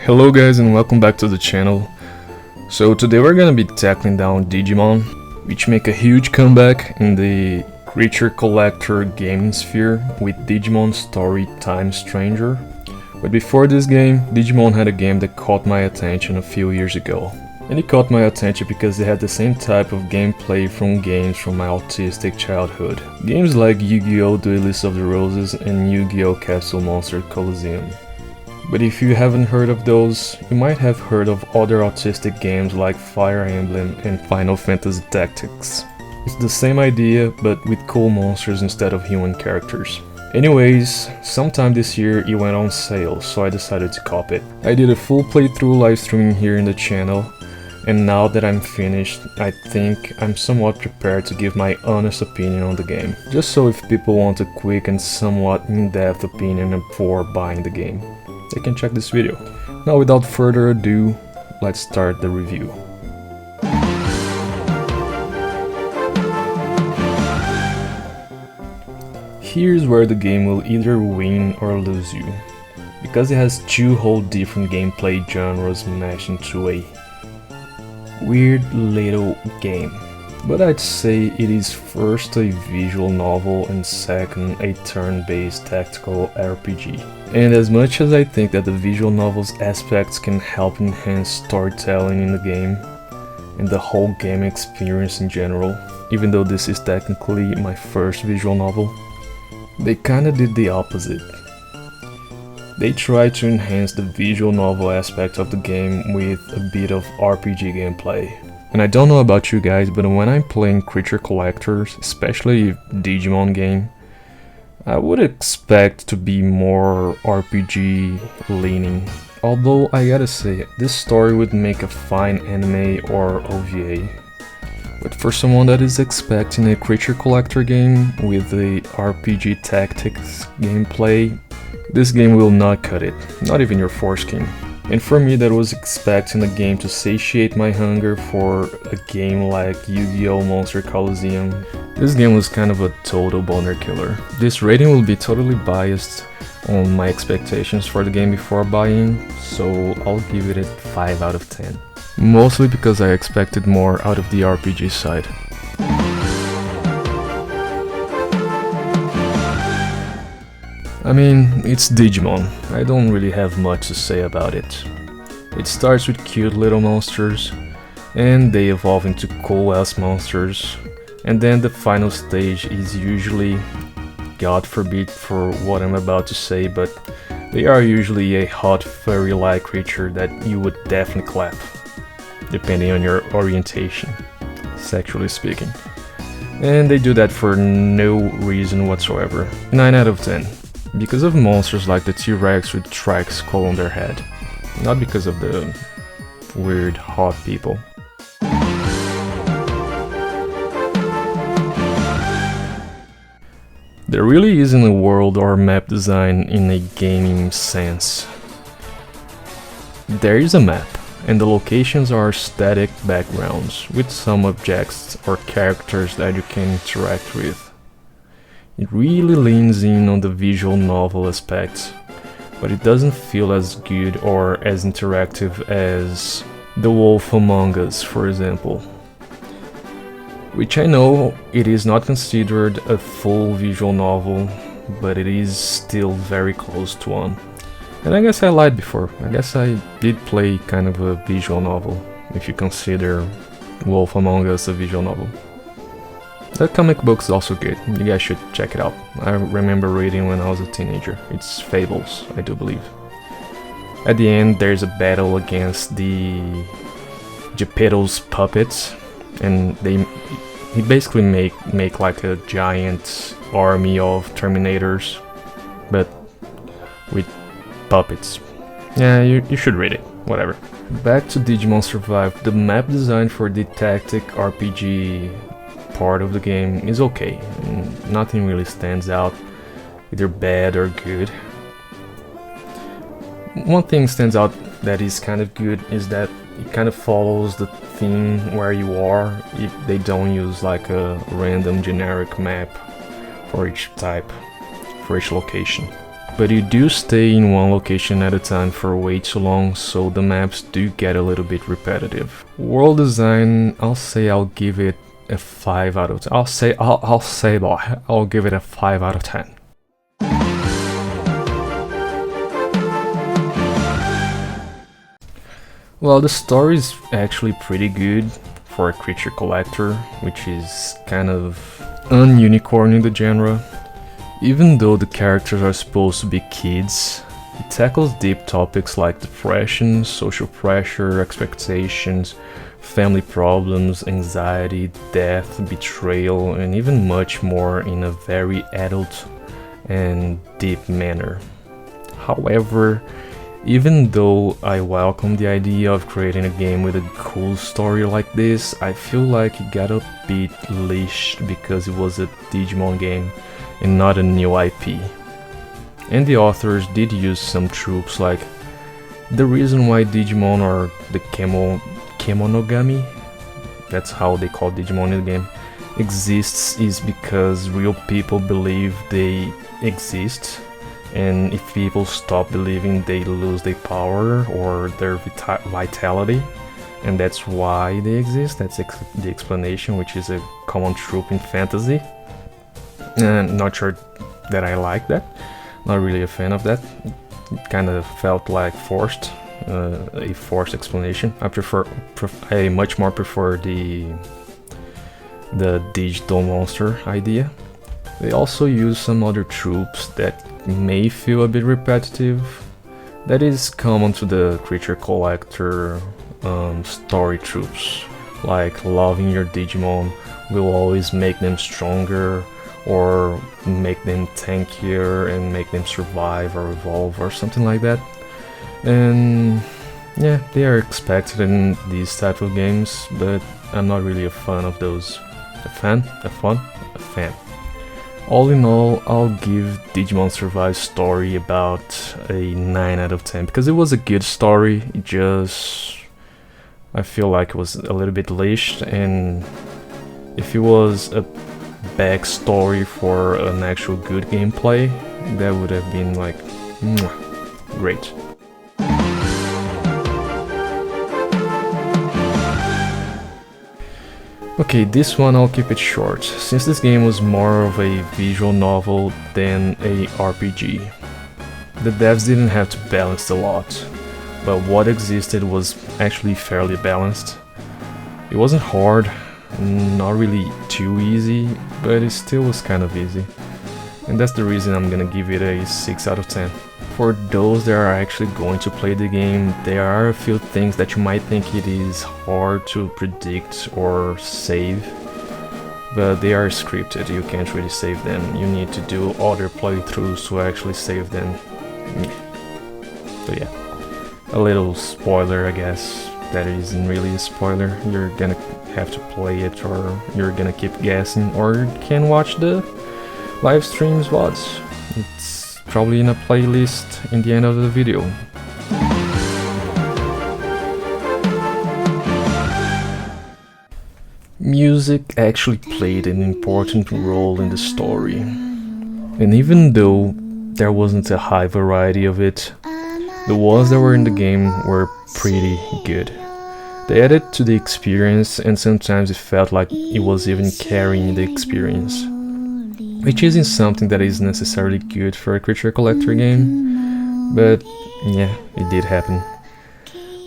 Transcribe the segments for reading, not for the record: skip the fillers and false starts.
Hello guys and welcome back to the channel. So today we're gonna be tackling down Digimon, which make a huge comeback in the creature collector gaming sphere with Digimon Story Time Stranger. But before this game, Digimon had a game that caught my attention a few years ago. And it caught my attention because it had the same type of gameplay from games from my autistic childhood. Games like Yu-Gi-Oh! Duelist of the Roses and Yu-Gi-Oh! Castle Monster Coliseum. But if you haven't heard of those, you might have heard of other autistic games like Fire Emblem and Final Fantasy Tactics. It's the same idea, but with cool monsters instead of human characters. Anyways, sometime this year it went on sale, so I decided to cop it. I did a full playthrough live streaming here in the channel, and now that I'm finished, I think I'm somewhat prepared to give my honest opinion on the game. Just so if people want a quick and somewhat in-depth opinion before buying the game, they can check this video. Now without further ado, let's start the review. Here's where the game will either win or lose you, because it has two whole different gameplay genres meshed into a weird little game. But I'd say it is first a visual novel and second a turn-based tactical RPG. And as much as I think that the visual novel's aspects can help enhance storytelling in the game and the whole game experience in general, even though this is technically my first visual novel, they kinda did the opposite. They tried to enhance the visual novel aspect of the game with a bit of RPG gameplay. And I don't know about you guys, but when I'm playing creature collectors, especially a Digimon game, I would expect to be more RPG leaning. Although I gotta say, this story would make a fine anime or OVA. But for someone that is expecting a creature collector game with the RPG tactics gameplay, this game will not cut it, not even your foreskin. And for me that was expecting a game to satiate my hunger for a game like Yu-Gi-Oh! Monster Coliseum, this game was kind of a total boner killer. This rating will be totally biased on my expectations for the game before buying, so I'll give it a 5 out of 10. Mostly because I expected more out of the RPG side. I mean, it's Digimon, I don't really have much to say about it. It starts with cute little monsters, and they evolve into cool ass monsters, and then the final stage is usually, God forbid for what I'm about to say, but they are usually a hot furry-like creature that you would definitely clap, depending on your orientation, sexually speaking. And they do that for no reason whatsoever. 9 out of 10. Because of monsters like the T-Rex with Trike's skull on their head, not because of the weird hot people. There really isn't a world or map design in a gaming sense. There is a map, and the locations are static backgrounds with some objects or characters that you can interact with. It really leans in on the visual novel aspect, but it doesn't feel as good or as interactive as The Wolf Among Us, for example. Which I know it is not considered a full visual novel, but it is still very close to one. And I guess I lied before, I guess I did play kind of a visual novel, if you consider Wolf Among Us a visual novel. That comic book is also good, you guys should check it out. I remember reading when I was a teenager. It's Fables, I do believe. At the end there's a battle against the Geppetto's puppets, and he basically make like a giant army of Terminators, but with puppets. Yeah, you should read it, whatever. Back to Digimon Survive, the map design for the tactic RPG part of the game is okay, and nothing really stands out, either bad or good. One thing stands out that is kind of good is that it kind of follows the theme where you are. They don't use like a random generic map for each type, for each location. but you do stay in one location at a time for way too long, so the maps do get a little bit repetitive. World design, I'll give it a 5 out of 10. I'll give it a 5 out of 10. Well, the story is actually pretty good for a creature collector, which is kind of un-unicorn in the genre. Even though the characters are supposed to be kids, it tackles deep topics like depression, social pressure, expectations, family problems, anxiety, death, betrayal, and even much more in a very adult and deep manner. However, even though I welcome the idea of creating a game with a cool story like this, I feel like it got a bit leashed because it was a Digimon game and not a new IP. And the authors did use some tropes, like the reason why Digimon are the Kemonogami, that's how they call Digimon in the game, exists is because real people believe they exist, and if people stop believing, they lose their power or their vitality, and that's why they exist. That's the explanation, which is a common trope in fantasy. And not sure that I like that, not really a fan of that. It kind of felt like forced, a forced explanation. I much more prefer the digital monster idea. They also use some other tropes that may feel a bit repetitive. That is common to the creature collector story tropes, like loving your Digimon will always make them stronger, or make them tankier and make them survive or evolve or something like that. And yeah, they are expected in these type of games, but I'm not really a fan of those. A fan? All in all, I'll give Digimon Survive story about a 9 out of 10 because it was a good story. It just, I feel like it was a little bit leashed, and if it was a backstory for an actual good gameplay, that would have been like great. Okay, this one I'll keep it short, since this game was more of a visual novel than a RPG. The devs didn't have to balance a lot, but what existed was actually fairly balanced. It wasn't hard, not really too easy, but it still was kind of easy. And that's the reason I'm gonna give it a 6 out of 10. For those that are actually going to play the game, there are a few things that you might think it is hard to predict or save, but they are scripted, you can't really save them. You need to do other playthroughs to actually save them. So yeah, a little spoiler, I guess. That isn't really a spoiler. You're gonna have to play it, or you're gonna keep guessing, or you can watch the live streams VODs. It's probably in a playlist in the end of the video. Music actually played an important role in the story, and even though there wasn't a high variety of it, the ones that were in the game were pretty good. They added to the experience, and sometimes it felt like it was even carrying the experience, which isn't something that is necessarily good for a creature collector game, but yeah, it did happen.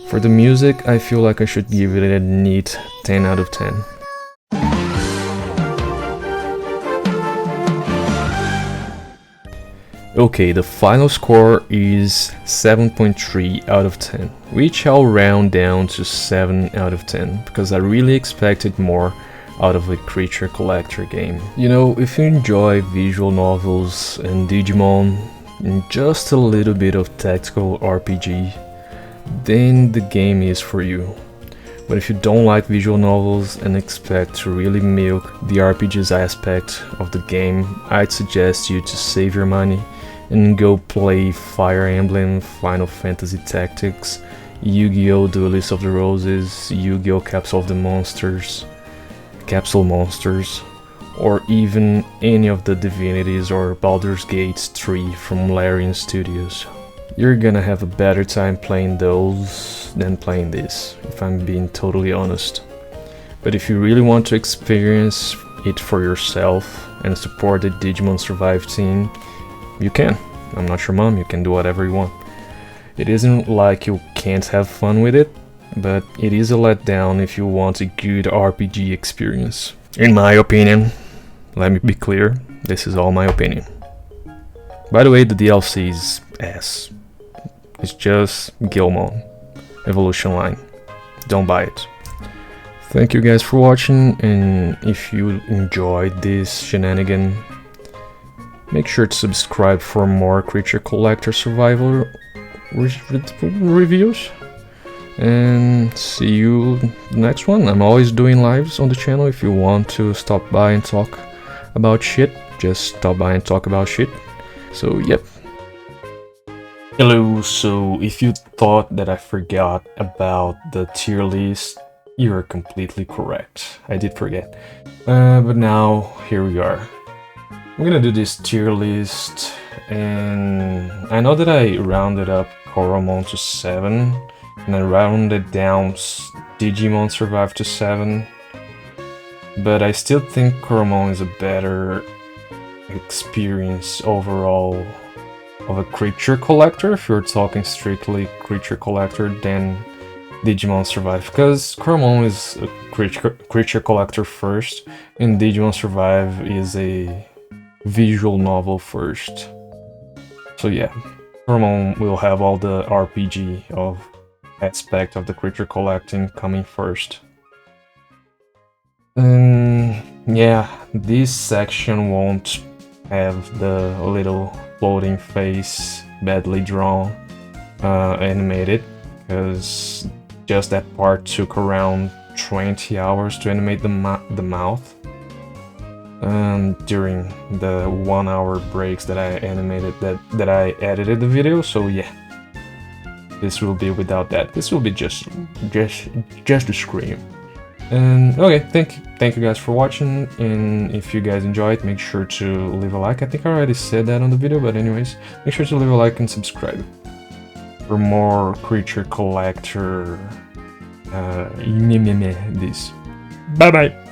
For the music, I feel like I should give it a neat 10 out of 10. Okay, the final score is 7.3 out of 10, which I'll round down to 7 out of 10, because I really expected more out of a creature collector game. You know, if you enjoy visual novels and Digimon, and just a little bit of tactical RPG, then the game is for you. But if you don't like visual novels and expect to really milk the RPG's aspect of the game, I'd suggest you to save your money and go play Fire Emblem, Final Fantasy Tactics, Yu-Gi-Oh! Duelist of the Roses, Yu-Gi-Oh! Capsule Monsters, or even any of the Divinities or Baldur's Gate 3 from Larian Studios. You're gonna have a better time playing those than playing this, if I'm being totally honest. But if you really want to experience it for yourself and support the Digimon Survive team, you can. I'm not your mom, you can do whatever you want. It isn't like you can't have fun with it, but it is a letdown if you want a good RPG experience. In my opinion, let me be clear, this is all my opinion. By the way, the DLC is ass. It's just Gilmon Evolution Line. Don't buy it. Thank you guys for watching, and if you enjoyed this shenanigan, make sure to subscribe for more Creature Collector Survival reviews. And see you next one. I'm always doing lives on the channel. If you want to stop by and talk about shit, just stop by and talk about shit. So yep. Hello, so if you thought that I forgot about the tier list, you're completely correct. I did forget. But now, here we are. I'm gonna do this tier list, and I know that I rounded up Koromon to 7, and I rounded down Digimon Survive to 7, but I still think Koromon is a better experience overall of a creature collector, if you're talking strictly creature collector, than Digimon Survive, because Koromon is a creature collector first, and Digimon Survive is a visual novel first. So yeah, Koromon will have all the RPG of aspect of the creature collecting coming first. And yeah, this section won't have the little floating face badly drawn animated, because just that part took around 20 hours to animate the mouth, during the 1 hour breaks that I animated, that I edited the video. So yeah, this will be without that. This will be just a scream. And okay, thank you guys for watching, and if you guys enjoyed, make sure to leave a like. I think I already said that on the video, but anyways, make sure to leave a like and subscribe for more creature collector this. Bye bye.